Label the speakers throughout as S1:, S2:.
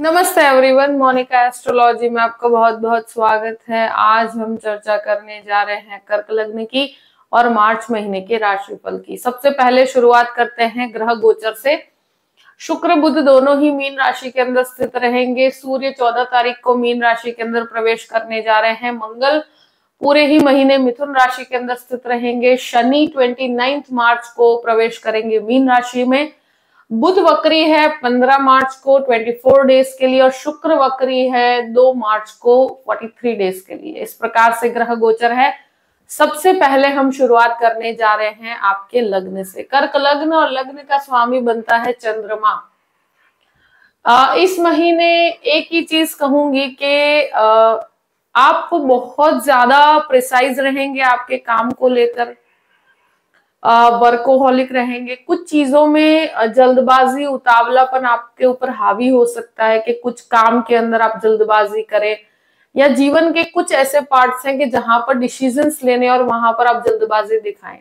S1: नमस्ते everyone, Monika astrology में आपका बहुत बहुत स्वागत है। आज हम चर्चा करने जा रहे हैं कर्क लग्न की और मार्च महीने के राशिफल की। सबसे पहले शुरुआत करते हैं ग्रह गोचर से। शुक्र बुध दोनों ही मीन राशि के अंदर स्थित रहेंगे। सूर्य 14 तारीख को मीन राशि के अंदर प्रवेश करने जा रहे हैं। मंगल पूरे ही महीने मिथुन राशि के अंदर स्थित रहेंगे। शनि 29 मार्च को प्रवेश करेंगे मीन राशि में। बुध वक्री है 15 मार्च को 24 डेज के लिए और शुक्र वक्री है 2 मार्च को 43 डेज के लिए। इस प्रकार से ग्रह गोचर है। सबसे पहले हम शुरुआत करने जा रहे हैं आपके लग्न से। कर्क लग्न और लग्न का स्वामी बनता है चंद्रमा। इस महीने एक ही चीज कहूंगी कि आप बहुत ज्यादा प्रिसाइज रहेंगे आपके काम को लेकर, वर्कोहॉलिक रहेंगे। कुछ चीजों में जल्दबाजी, उतावलापन आपके ऊपर हावी हो सकता है कि कुछ काम के अंदर आप जल्दबाजी करें, या जीवन के कुछ ऐसे पार्ट्स हैं कि जहां पर डिसीजंस लेने और वहां पर आप जल्दबाजी दिखाएं।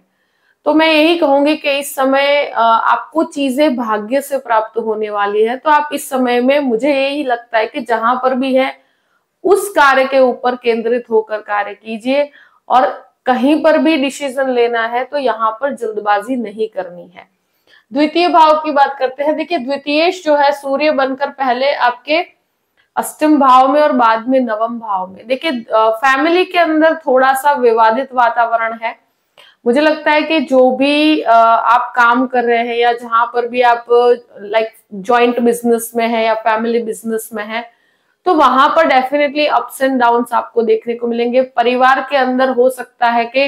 S1: तो मैं यही कहूंगी कि इस समय आपको चीजें भाग्य से प्राप्त होने वाली है। तो आप इस समय में, मुझे यही लगता है कि जहां पर भी है उस कार्य के ऊपर केंद्रित होकर कार्य कीजिए, और कहीं पर भी डिसीजन लेना है तो यहाँ पर जल्दबाजी नहीं करनी है। द्वितीय भाव की बात करते हैं। देखिए, द्वितीयेश जो है सूर्य बनकर पहले आपके अष्टम भाव में और बाद में नवम भाव में। देखिए, फैमिली के अंदर थोड़ा सा विवादित वातावरण है। मुझे लगता है कि जो भी आप काम कर रहे हैं या जहां पर भी आप लाइक जॉइंट बिजनेस में है या फैमिली बिजनेस में है, तो वहां पर डेफिनेटली अप्स एंड डाउन्स आपको देखने को मिलेंगे। परिवार के अंदर हो सकता है कि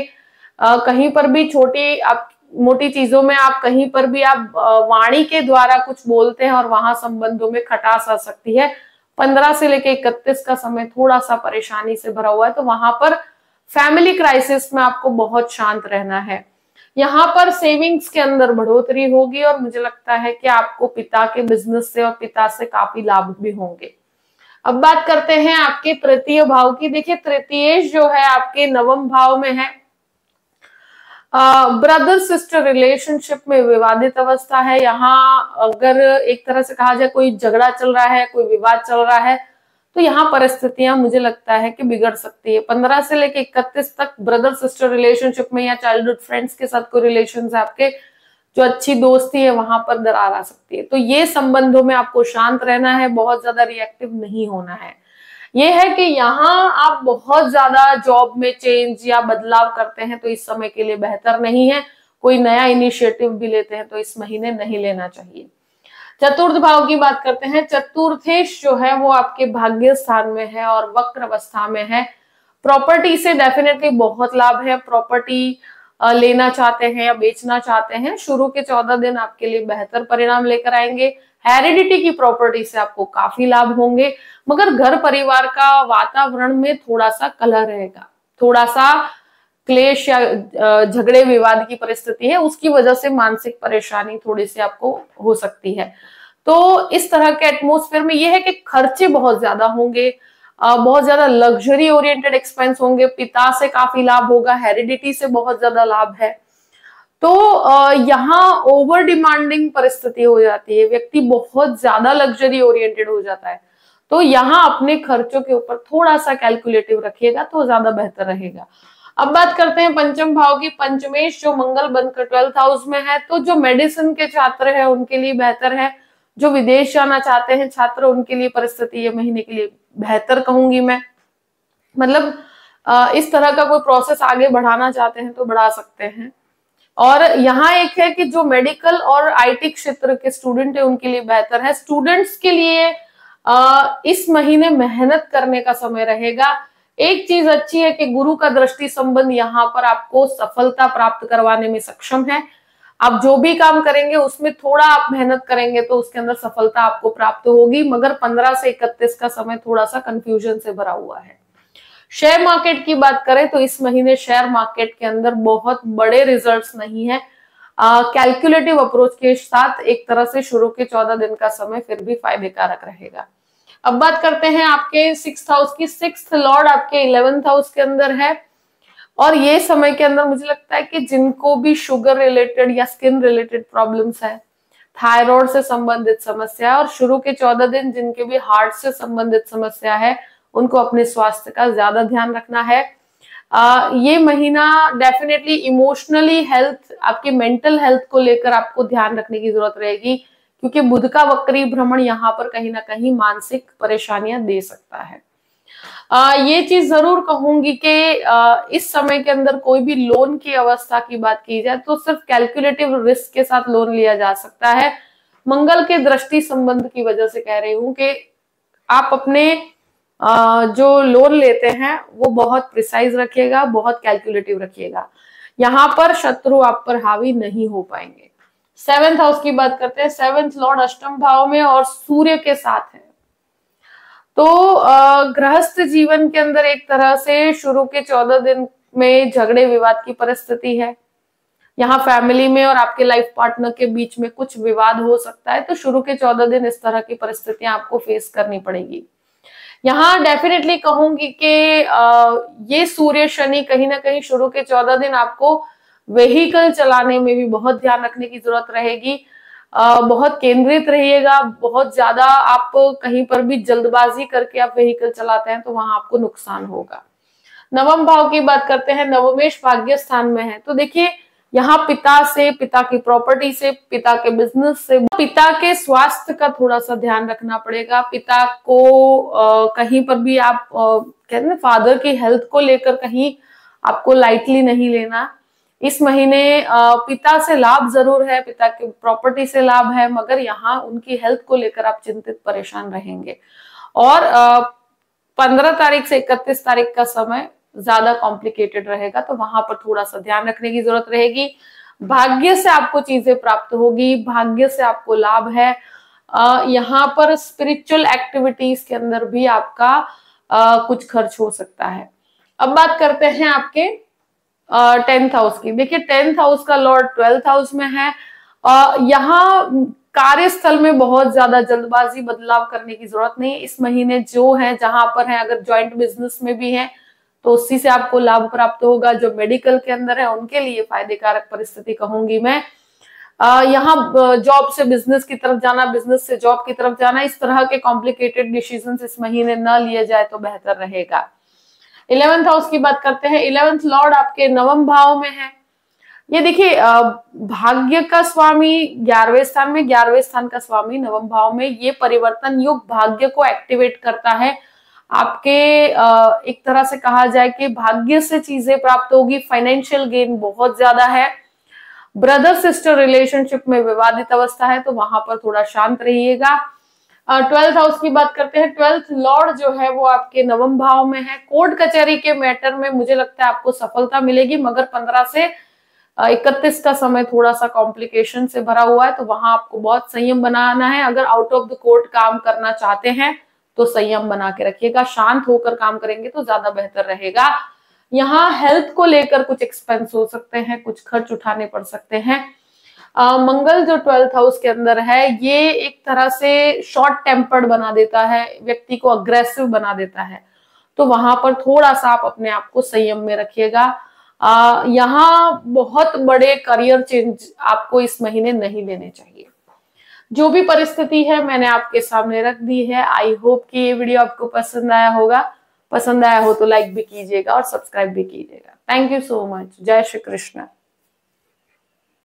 S1: कहीं पर भी छोटी आप मोटी चीजों में आप कहीं पर भी आप वाणी के द्वारा कुछ बोलते हैं और वहां संबंधों में खटास आ सकती है। 15 से लेकर 31 का समय थोड़ा सा परेशानी से भरा हुआ है, तो वहां पर फैमिली क्राइसिस में आपको बहुत शांत रहना है। यहाँ पर सेविंग्स के अंदर बढ़ोतरी होगी और मुझे लगता है कि आपको पिता के बिजनेस से और पिता से काफी लाभ भी होंगे। अब बात करते हैं आपके तृतीय भाव की। देखिए, तृतीयेश जो है आपके नवम भाव में है। ब्रदर सिस्टर रिलेशनशिप में विवादित अवस्था है। यहाँ अगर एक तरह से कहा जाए कोई झगड़ा चल रहा है, कोई विवाद चल रहा है, तो यहाँ परिस्थितियां मुझे लगता है कि बिगड़ सकती है। 15 से लेकर 31 तक ब्रदर सिस्टर रिलेशनशिप में या चाइल्डहुड फ्रेंड्स के साथ कोई रिलेशन है आपके, जो अच्छी दोस्ती है, वहां पर दरार आ सकती है। तो ये संबंधों में आपको शांत रहना है, बहुत ज्यादा रिएक्टिव नहीं होना है। ये है कि यहाँ आप बहुत ज्यादा जॉब में चेंज या बदलाव करते हैं तो इस समय के लिए बेहतर नहीं है। कोई नया इनिशिएटिव भी लेते हैं तो इस महीने नहीं लेना चाहिए। चतुर्थ भाव की बात करते हैं। चतुर्थेश जो है वो आपके भाग्य स्थान में है और वक्र अवस्था में है। प्रॉपर्टी से डेफिनेटली बहुत लाभ है। प्रॉपर्टी लेना चाहते हैं या बेचना चाहते हैं, शुरू के 14 दिन आपके लिए बेहतर परिणाम लेकर आएंगे। हेरिडिटी की प्रॉपर्टी से आपको काफी लाभ होंगे, मगर घर परिवार का वातावरण में थोड़ा सा कलह रहेगा, थोड़ा सा क्लेश या झगड़े विवाद की परिस्थिति है, उसकी वजह से मानसिक परेशानी थोड़ी सी आपको हो सकती है। तो इस तरह के एटमोस्फेयर में यह है कि खर्चे बहुत ज्यादा होंगे, बहुत ज्यादा लग्जरी ओरिएंटेड एक्सपेंस होंगे। पिता से काफी लाभ होगा, हेरिडिटी से बहुत ज्यादा लाभ है। तो यहाँ ओवर डिमांडिंग परिस्थिति हो जाती है, व्यक्ति बहुत ज्यादा लग्जरी ओरिएंटेड हो जाता है। तो यहाँ अपने खर्चों के ऊपर थोड़ा सा कैलकुलेटिव रखिएगा तो ज्यादा बेहतर रहेगा। अब बात करते हैं पंचम भाव की। पंचमेश जो मंगल बनकर 12th हाउस में है, तो जो मेडिसिन के छात्र हैं उनके लिए बेहतर है। जो विदेश जाना चाहते हैं छात्र, उनके लिए परिस्थिति ये महीने के लिए बेहतर कहूंगी मैं। मतलब इस तरह का कोई प्रोसेस आगे बढ़ाना चाहते हैं तो बढ़ा सकते हैं। और यहाँ एक है कि जो मेडिकल और आईटी क्षेत्र के स्टूडेंट है उनके लिए बेहतर है। स्टूडेंट्स के लिए इस महीने मेहनत करने का समय रहेगा। एक चीज अच्छी है कि गुरु का दृष्टि संबंध यहाँ पर आपको सफलता प्राप्त करवाने में सक्षम है। आप जो भी काम करेंगे उसमें थोड़ा आप मेहनत करेंगे तो उसके अंदर सफलता आपको प्राप्त होगी, मगर 15 से 31 का समय थोड़ा सा कंफ्यूजन से भरा हुआ है। शेयर मार्केट की बात करें तो इस महीने शेयर मार्केट के अंदर बहुत बड़े रिजल्ट्स नहीं है। कैलकुलेटिव अप्रोच के साथ एक तरह से शुरू के 14 दिन का समय फिर भी फायदेकारक रहेगा। अब बात करते हैं आपके 6th हाउस की। 6th लॉर्ड आपके 11th हाउस के अंदर है, और ये समय के अंदर मुझे लगता है कि जिनको भी शुगर रिलेटेड या स्किन रिलेटेड प्रॉब्लम्स है, थायराइड से संबंधित समस्या, और शुरू के 14 दिन जिनके भी हार्ट से संबंधित समस्या है उनको अपने स्वास्थ्य का ज्यादा ध्यान रखना है। ये महीना डेफिनेटली इमोशनली हेल्थ, आपकी मेंटल हेल्थ को लेकर आपको ध्यान रखने की जरूरत रहेगी, क्योंकि बुध का वक्री भ्रमण यहाँ पर कहीं ना कहीं मानसिक परेशानियां दे सकता है। ये चीज जरूर कहूंगी कि इस समय के अंदर कोई भी लोन की अवस्था की बात की जाए तो सिर्फ कैलकुलेटिव रिस्क के साथ लोन लिया जा सकता है। मंगल के दृष्टि संबंध की वजह से कह रही हूं कि आप अपने जो लोन लेते हैं वो बहुत प्रिसाइज रखिएगा, बहुत कैलकुलेटिव रखिएगा। यहाँ पर शत्रु आप पर हावी नहीं हो पाएंगे। 7th हाउस की बात करते हैं। 7th लॉर्ड अष्टम भाव में और सूर्य के साथ है, तो गृहस्थ जीवन के अंदर एक तरह से शुरू के 14 दिन में झगड़े विवाद की परिस्थिति है। यहाँ फैमिली में और आपके लाइफ पार्टनर के बीच में कुछ विवाद हो सकता है, तो शुरू के 14 दिन इस तरह की परिस्थितियां आपको फेस करनी पड़ेगी। यहाँ डेफिनेटली कहूंगी कि ये सूर्य शनि कहीं ना कहीं शुरू के 14 दिन आपको व्हीकल चलाने में भी बहुत ध्यान रखने की जरूरत रहेगी। बहुत केंद्रित रहिएगा, बहुत ज्यादा आप कहीं पर भी जल्दबाजी करके आप व्हीकल चलाते हैं तो वहां आपको नुकसान होगा। नवम भाव की बात करते हैं। नवमेश भाग्य स्थान में है, तो देखिए यहाँ पिता से, पिता की प्रॉपर्टी से, पिता के बिजनेस से, पिता के स्वास्थ्य का थोड़ा सा ध्यान रखना पड़ेगा। पिता को कहीं पर भी आप कहते हैं फादर की हेल्थ को लेकर कहीं आपको लाइटली नहीं लेना। इस महीने पिता से लाभ जरूर है, पिता की प्रॉपर्टी से लाभ है, मगर यहाँ उनकी हेल्थ को लेकर आप चिंतित परेशान रहेंगे। और 15 तारीख से 31 तारीख का समय ज्यादा कॉम्प्लिकेटेड रहेगा, तो वहां पर थोड़ा सा ध्यान रखने की जरूरत रहेगी। भाग्य से आपको चीजें प्राप्त होगी, भाग्य से आपको लाभ है। यहाँ पर स्पिरिचुअल एक्टिविटीज के अंदर भी आपका कुछ खर्च हो सकता है। अब बात करते हैं आपके 10th हाउस की। देखिए 10th हाउस का लॉर्ड 12th हाउस में है। यहाँ कार्यस्थल में बहुत ज्यादा जल्दबाजी बदलाव करने की जरूरत नहीं है। इस महीने जो है जहां पर है, अगर ज्वाइंट बिजनेस में भी है तो उसी से आपको लाभ प्राप्त होगा। जो मेडिकल के अंदर है उनके लिए फायदेकारक परिस्थिति कहूंगी मैं। यहाँ जॉब से बिजनेस की तरफ जाना, बिजनेस से जॉब की तरफ जाना, इस तरह के कॉम्प्लिकेटेड डिसीजंस इस महीने न लिए जाए तो बेहतर रहेगा। 11th हाउस की बात करते हैं। 11th लॉर्ड आपके नवम भाव में है। ये देखिए भाग्य का स्वामी 11वें स्थान में, 11वें स्थान का स्वामी नवम भाव में, ये परिवर्तन युग भाग्य को एक्टिवेट करता है। आपके एक तरह से कहा जाए कि भाग्य से चीजें प्राप्त होगी। फाइनेंशियल गेन बहुत ज्यादा है। ब्रदर सिस्टर रिलेशनशिप में विवादित अवस्था है, तो वहां पर थोड़ा शांत रहिएगा। 12th हाउस की बात करते हैं। 12th लॉर्ड जो है वो आपके नवम भाव में है। कोर्ट कचहरी के मैटर में मुझे लगता है आपको सफलता मिलेगी, मगर 15 से 31 का समय थोड़ा सा कॉम्प्लिकेशन से भरा हुआ है, तो वहां आपको बहुत संयम बनाना है। अगर आउट ऑफ द कोर्ट काम करना चाहते हैं तो संयम बना के रखिएगा, शांत होकर काम करेंगे तो ज्यादा बेहतर रहेगा। यहाँ हेल्थ को लेकर कुछ एक्सपेंस हो सकते हैं, कुछ खर्च उठाने पड़ सकते हैं। मंगल जो 12th हाउस के अंदर है, ये एक तरह से शॉर्ट टेम्पर्ड बना देता है, व्यक्ति को अग्रेसिव बना देता है, तो वहां पर थोड़ा सा आप अपने आप को संयम में रखिएगा। यहाँ बहुत बड़े करियर चेंज आपको इस महीने नहीं लेने चाहिए। जो भी परिस्थिति है मैंने आपके सामने रख दी है। आई होप कि ये वीडियो आपको पसंद आया होगा। पसंद आया हो तो लाइक भी कीजिएगा और सब्सक्राइब भी कीजिएगा। Thank you so much. जय श्री कृष्ण।